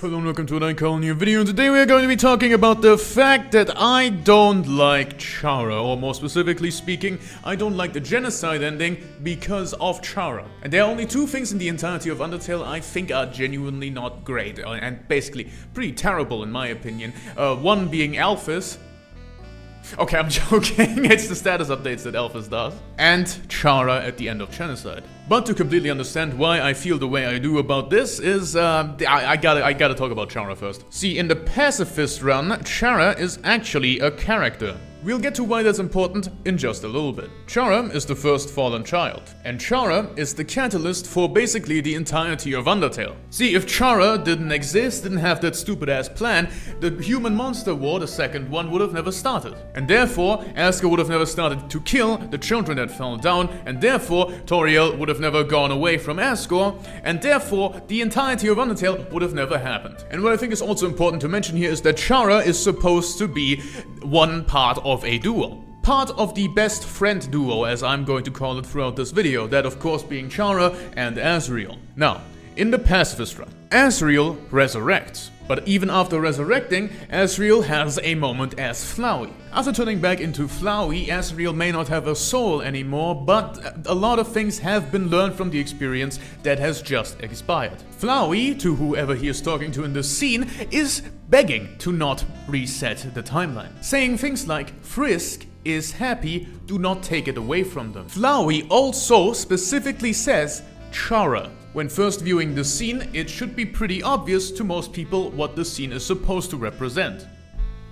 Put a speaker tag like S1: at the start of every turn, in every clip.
S1: Hello and welcome to another new video, and today we are going to be talking about the fact that I don't like Chara, or more specifically speaking, I don't like the genocide ending because of Chara. And there are only two things in the entirety of Undertale I think are genuinely not great, and basically pretty terrible in my opinion. One being Alphys. Okay, I'm joking, it's the status updates that Alphys does. And Chara at the end of Genocide. But to completely understand why I feel the way I do about this is, I gotta talk about Chara first. See, in the pacifist run, Chara is actually a character. We'll get to why that's important in just a little bit. Chara is the first fallen child, and Chara is the catalyst for basically the entirety of Undertale. See, if Chara didn't exist, didn't have that stupid ass plan, the human monster war, the second one, would have never started. And therefore, Asriel would have never started to kill the children that fell down, and therefore, Toriel would have never gone away from Asgore, and therefore, the entirety of Undertale would have never happened. And what I think is also important to mention here is that Chara is supposed to be one part of a duo. Part of the best friend duo, as I'm going to call it throughout this video, that of course being Chara and Asriel. Now, in the pacifist run, Asriel resurrects. But even after resurrecting, Asriel has a moment as Flowey. After turning back into Flowey, Asriel may not have a soul anymore, but a lot of things have been learned from the experience that has just expired. Flowey, to whoever he is talking to in this scene, is begging to not reset the timeline. Saying things like, Frisk is happy, do not take it away from them. Flowey also specifically says, Chara. When first viewing the scene, it should be pretty obvious to most people what the scene is supposed to represent.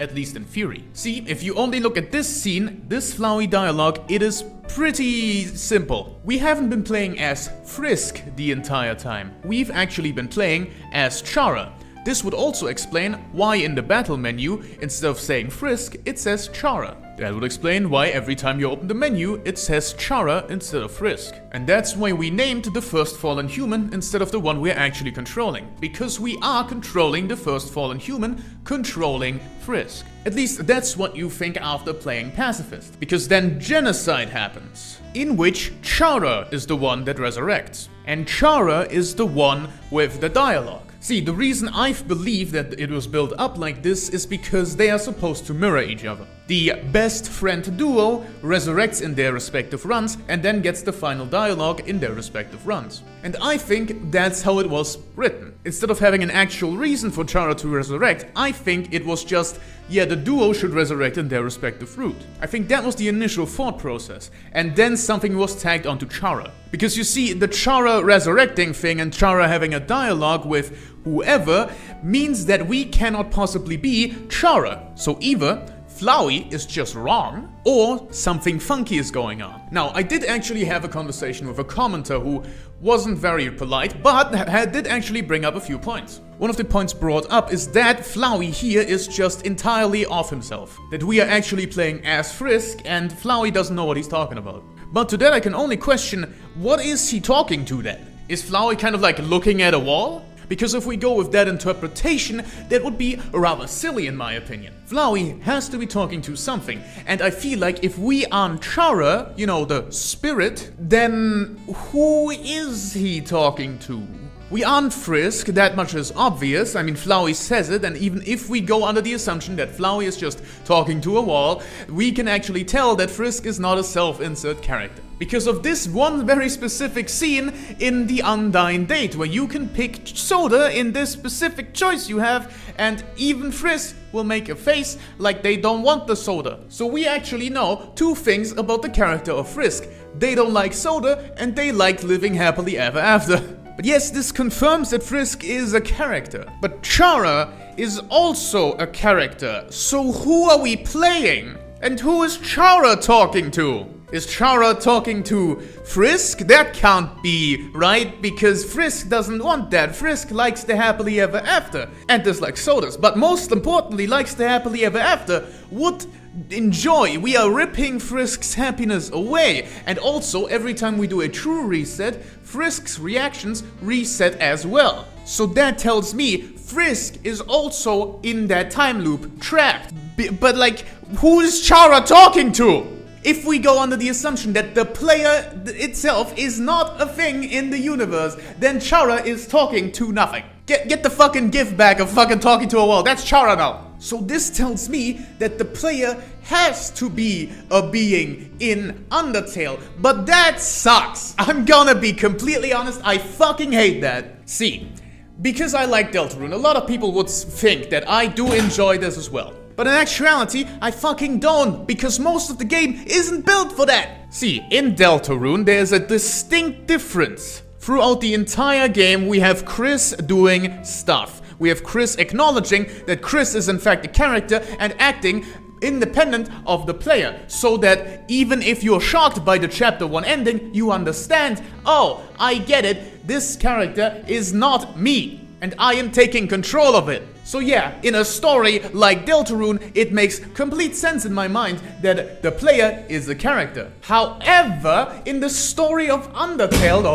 S1: At least in theory. See, if you only look at this scene, this Flowey dialogue, it is pretty simple. We haven't been playing as Frisk the entire time. We've actually been playing as Chara. This would also explain why in the battle menu, instead of saying Frisk, it says Chara. That would explain why every time you open the menu, it says Chara instead of Frisk. And that's why we named the first fallen human instead of the one we're actually controlling. Because we are controlling the first fallen human, controlling Frisk. At least that's what you think after playing Pacifist. Because then genocide happens, in which Chara is the one that resurrects. And Chara is the one with the dialogue. See, the reason I believe that it was built up like this is because they are supposed to mirror each other. The best friend duo resurrects in their respective runs and then gets the final dialogue in their respective runs. And I think that's how it was written. Instead of having an actual reason for Chara to resurrect, I think it was just, yeah, the duo should resurrect in their respective route. I think that was the initial thought process. And then something was tagged onto Chara. Because you see, the Chara resurrecting thing and Chara having a dialogue with whoever means that we cannot possibly be Chara. So either Flowey is just wrong, or something funky is going on. Now, I did actually have a conversation with a commenter who wasn't very polite, but did actually bring up a few points. One of the points brought up is that Flowey here is just entirely off himself. That we are actually playing as Frisk, and Flowey doesn't know what he's talking about. But to that I can only question, what is he talking to then? Is Flowey kind of like looking at a wall? Because if we go with that interpretation, that would be rather silly in my opinion. Flowey has to be talking to something, and I feel like if we aren't Chara, you know, the spirit, then who is he talking to? We aren't Frisk, that much is obvious. I mean, Flowey says it, and even if we go under the assumption that Flowey is just talking to a wall, we can actually tell that Frisk is not a self-insert character. Because of this one very specific scene in the Undying Date, where you can pick soda in this specific choice you have, and even Frisk will make a face like they don't want the soda. So we actually know two things about the character of Frisk. They don't like soda, and they like living happily ever after. But yes, this confirms that Frisk is a character. But Chara is also a character. So who are we playing? And who is Chara talking to? Is Chara talking to Frisk? That can't be, right? Because Frisk doesn't want that. Frisk likes the happily ever after and dislikes sodas. But most importantly, likes the happily ever after would enjoy. We are ripping Frisk's happiness away. And also, every time we do a true reset, Frisk's reactions reset as well. So that tells me Frisk is also in that time loop, trapped. But like, who is Chara talking to? If we go under the assumption that the player itself is not a thing in the universe, then Chara is talking to nothing. Get the fucking gift back of fucking talking to a wall. That's Chara now. So this tells me that the player has to be a being in Undertale. But that sucks. I'm gonna be completely honest, I fucking hate that. See, because I like Deltarune, a lot of people would think that I do enjoy this as well. But in actuality, I fucking don't, because most of the game isn't built for that. See, in Deltarune, there's a distinct difference. Throughout the entire game, we have Chris doing stuff. We have Chris acknowledging that Chris is in fact a character and acting independent of the player, so that even if you're shocked by the chapter 1 ending, you understand, oh, I get it, this character is not me, and I am taking control of it. So yeah, in a story like Deltarune, it makes complete sense in my mind that the player is the character. However, in the story of Undertale,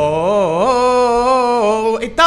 S1: it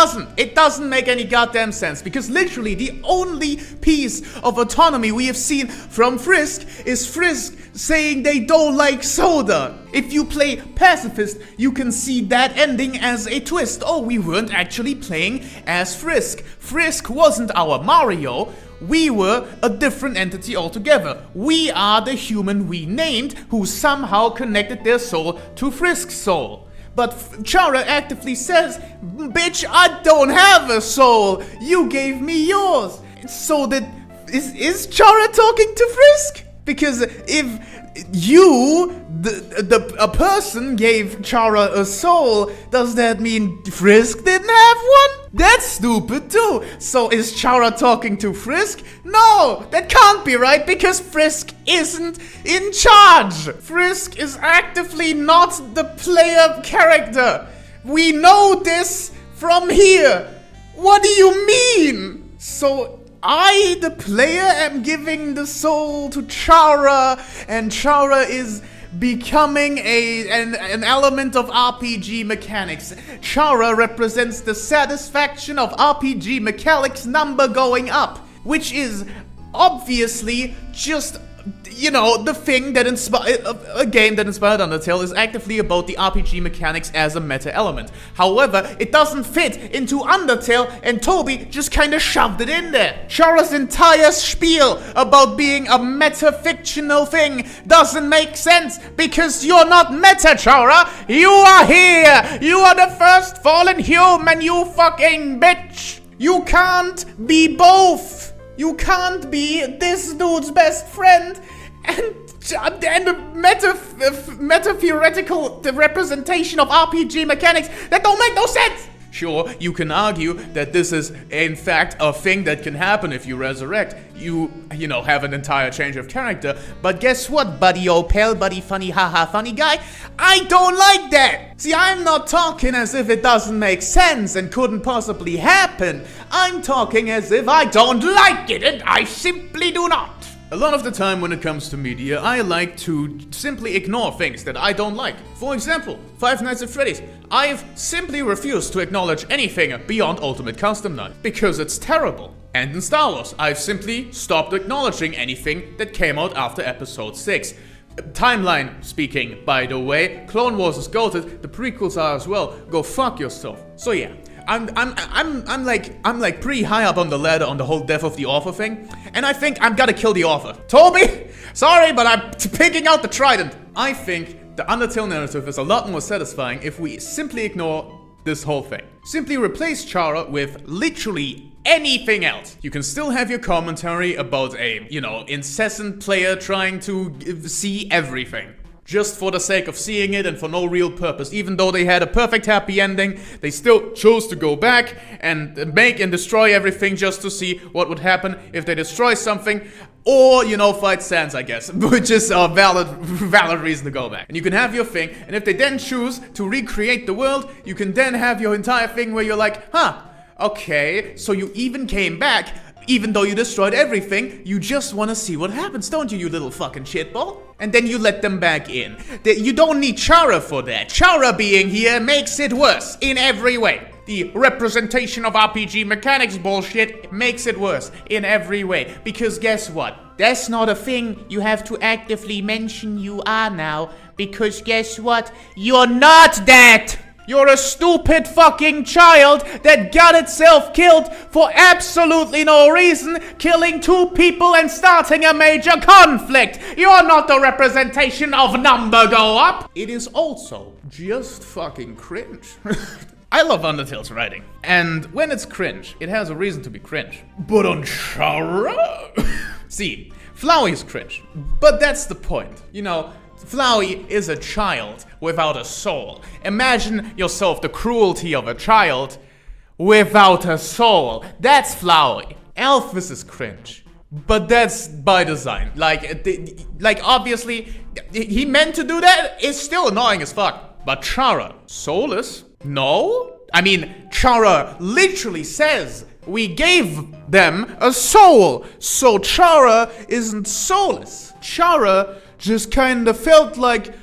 S1: doesn't make any goddamn sense, because literally the only piece of autonomy we have seen from Frisk is Frisk saying they don't like soda. If you play pacifist, you can see that ending as a twist. Oh, we weren't actually playing as Frisk. Frisk wasn't our Mario. We were a different entity altogether. We are the human we named who somehow connected their soul to Frisk's soul. But Chara actively says, bitch, I don't have a soul. You gave me yours. So that is Chara talking to Frisk? Because if you, a person gave Chara a soul, does that mean Frisk didn't have one? That's stupid too. So is Chara talking to Frisk? No, that can't be right, because Frisk isn't in charge. Frisk is actively not the player character. We know this from here. What do you mean? So I, the player, am giving the soul to Chara, and Chara is becoming an element of RPG mechanics. Chara represents the satisfaction of RPG mechanics number going up, which is obviously just, you know, the thing that inspired a game that inspired Undertale is actively about the RPG mechanics as a meta element. However, it doesn't fit into Undertale, and Toby just kind of shoved it in there. Chara's entire spiel about being a meta-fictional thing doesn't make sense, because you're not meta, Chara. You are here. You are the first fallen human, you fucking bitch. You can't be both. You can't be this dude's best friend and a meta-theoretical representation of RPG mechanics that don't make no sense. Sure, you can argue that this is, in fact, a thing that can happen if you resurrect. You know, have an entire change of character. But guess what, buddy old pal, buddy funny, haha funny guy? I don't like that! See, I'm not talking as if it doesn't make sense and couldn't possibly happen. I'm talking as if I don't like it, and I simply do not. A lot of the time when it comes to media, I like to simply ignore things that I don't like. For example, Five Nights at Freddy's. I've simply refused to acknowledge anything beyond Ultimate Custom Night, because it's terrible. And in Star Wars, I've simply stopped acknowledging anything that came out after Episode 6. Timeline speaking, by the way, Clone Wars is goated, the prequels are as well. Go fuck yourself. So yeah. I'm like pretty high up on the ladder on the whole death of the author thing, and I think I'm gonna kill the author. Toby, sorry, but I'm picking out the trident. I think the Undertale narrative is a lot more satisfying if we simply ignore this whole thing. Simply replace Chara with literally anything else. You can still have your commentary about a, you know, incessant player trying to see everything. Just for the sake of seeing it and for no real purpose. Even though they had a perfect happy ending, they still chose to go back and make and destroy everything just to see what would happen if they destroy something. Or, you know, fight Sans, I guess. Which is a valid reason to go back. And you can have your thing, and if they then choose to recreate the world, you can then have your entire thing where you're like, huh, okay, so you even came back. Even though you destroyed everything, you just want to see what happens, don't you, you little fucking shitball? And then you let them back in. You don't need Chara for that. Chara being here makes it worse in every way. The representation of RPG mechanics bullshit makes it worse in every way. Because guess what? That's not a thing you have to actively mention you are now. Because guess what? You're not that! You're a stupid fucking child that got itself killed for absolutely no reason, killing 2 people and starting a major conflict. You're not the representation of number go up. It is also just fucking cringe. I love Undertale's writing. And when it's cringe, it has a reason to be cringe. But on Chara? See, Flowey is cringe. But that's the point. You know, Flowey is a child without a soul. Imagine yourself the cruelty of a child without a soul. That's Flowey. Elvis is cringe. But that's by design. Like obviously, he meant to do that. It's still annoying as fuck. But Chara, soulless? No? I mean, Chara literally says we gave them a soul. So Chara isn't soulless. Chara just kinda felt like,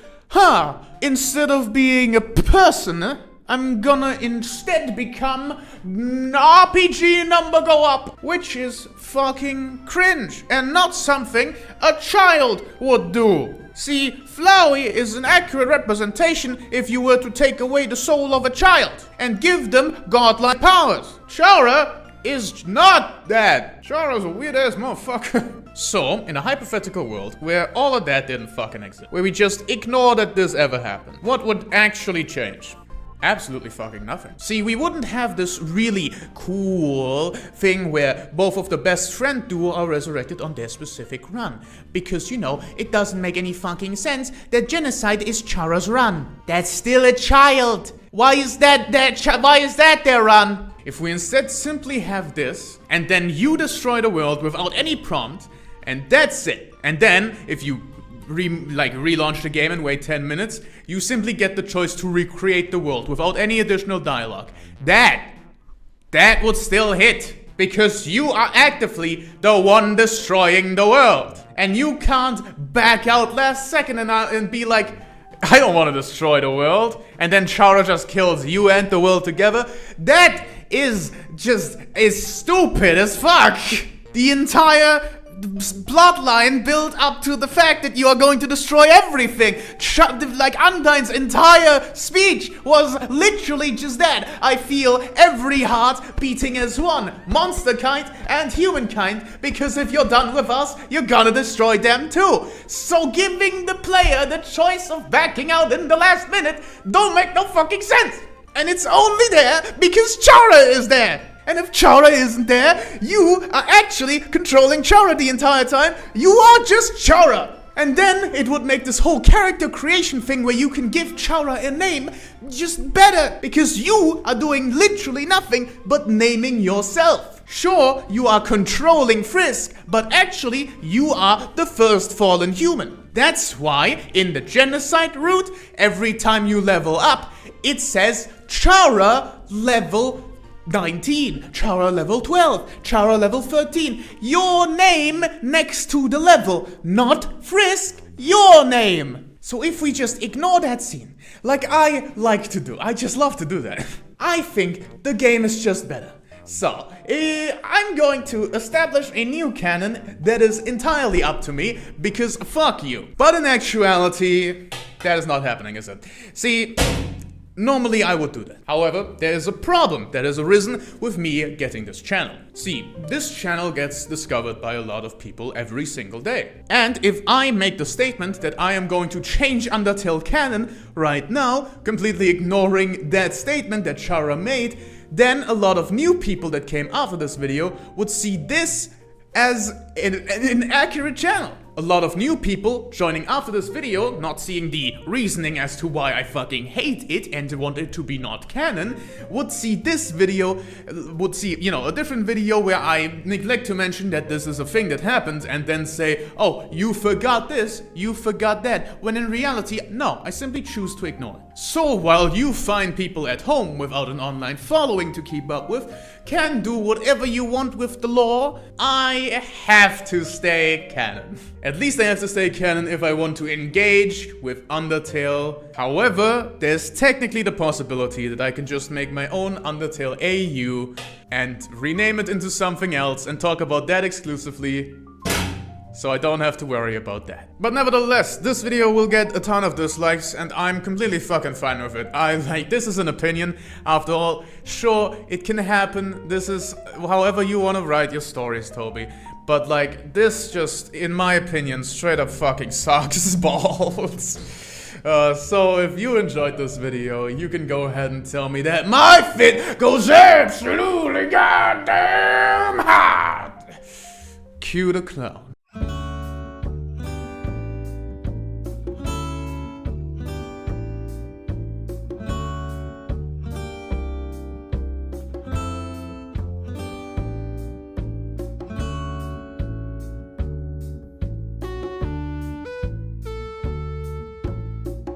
S1: instead of being a person, I'm gonna instead become RPG number go up, which is fucking cringe and not something a child would do. See, Flowey is an accurate representation if you were to take away the soul of a child and give them godlike powers. Chara is not that. Chara's a weird ass motherfucker. So, in a hypothetical world where all of that didn't fucking exist, where we just ignore that this ever happened, what would actually change? Absolutely fucking nothing. See, we wouldn't have this really cool thing where both of the best friend duo are resurrected on their specific run. Because, you know, it doesn't make any fucking sense that genocide is Chara's run. That's still a child. Why is that their run? If we instead simply have this, and then you destroy the world without any prompt, and that's it. And then, if you relaunch the game and wait 10 minutes, you simply get the choice to recreate the world without any additional dialogue. That would still hit, because you are actively the one destroying the world. And you can't back out last second and be like, I don't want to destroy the world, and then Chara just kills you and the world together. That is stupid as fuck. The entire bloodline built up to the fact that you are going to destroy everything. Like Undyne's entire speech was literally just that. I feel every heart beating as one, monster kind and humankind, because if you're done with us, you're gonna destroy them too. So giving the player the choice of backing out in the last minute don't make no fucking sense. And it's only there because Chara is there. And if Chara isn't there, you are actually controlling Chara the entire time. You are just Chara. And then it would make this whole character creation thing where you can give Chara a name just better, because you are doing literally nothing but naming yourself. Sure, you are controlling Frisk, but actually you are the first fallen human. That's why in the genocide route, every time you level up, it says Chara level 19, Chara level 12, Chara level 13. Your name next to the level, not Frisk, your name. So if we just ignore that scene, like I like to do, I just love to do that, I think the game is just better. So, I'm going to establish a new canon that is entirely up to me, because fuck you. But in actuality, that is not happening, is it? See, normally I would do that. However, there is a problem that has arisen with me getting this channel. See, this channel gets discovered by a lot of people every single day. And if I make the statement that I am going to change Undertale canon right now, completely ignoring that statement that Chara made, then a lot of new people that came after this video would see this as an inaccurate channel. A lot of new people joining after this video, not seeing the reasoning as to why I fucking hate it and want it to be not canon, would see this video, would see, you know, a different video where I neglect to mention that this is a thing that happens, and then say, oh, you forgot this, you forgot that, when in reality, no, I simply choose to ignore it. So while you find people at home without an online following to keep up with can do whatever you want with the lore, I have to stay canon. At least I have to stay canon if I want to engage with Undertale. However, there's technically the possibility that I can just make my own Undertale AU and rename it into something else and talk about that exclusively So I don't have to worry about that. But nevertheless, this video will get a ton of dislikes and I'm completely fucking fine with it. This is an opinion. After all, sure, it can happen. This is however you want to write your stories, Toby. But like, this just, in my opinion, straight up fucking sucks balls. So if you enjoyed this video, you can go ahead and tell me that my fit goes absolutely goddamn hard. Cue the clown.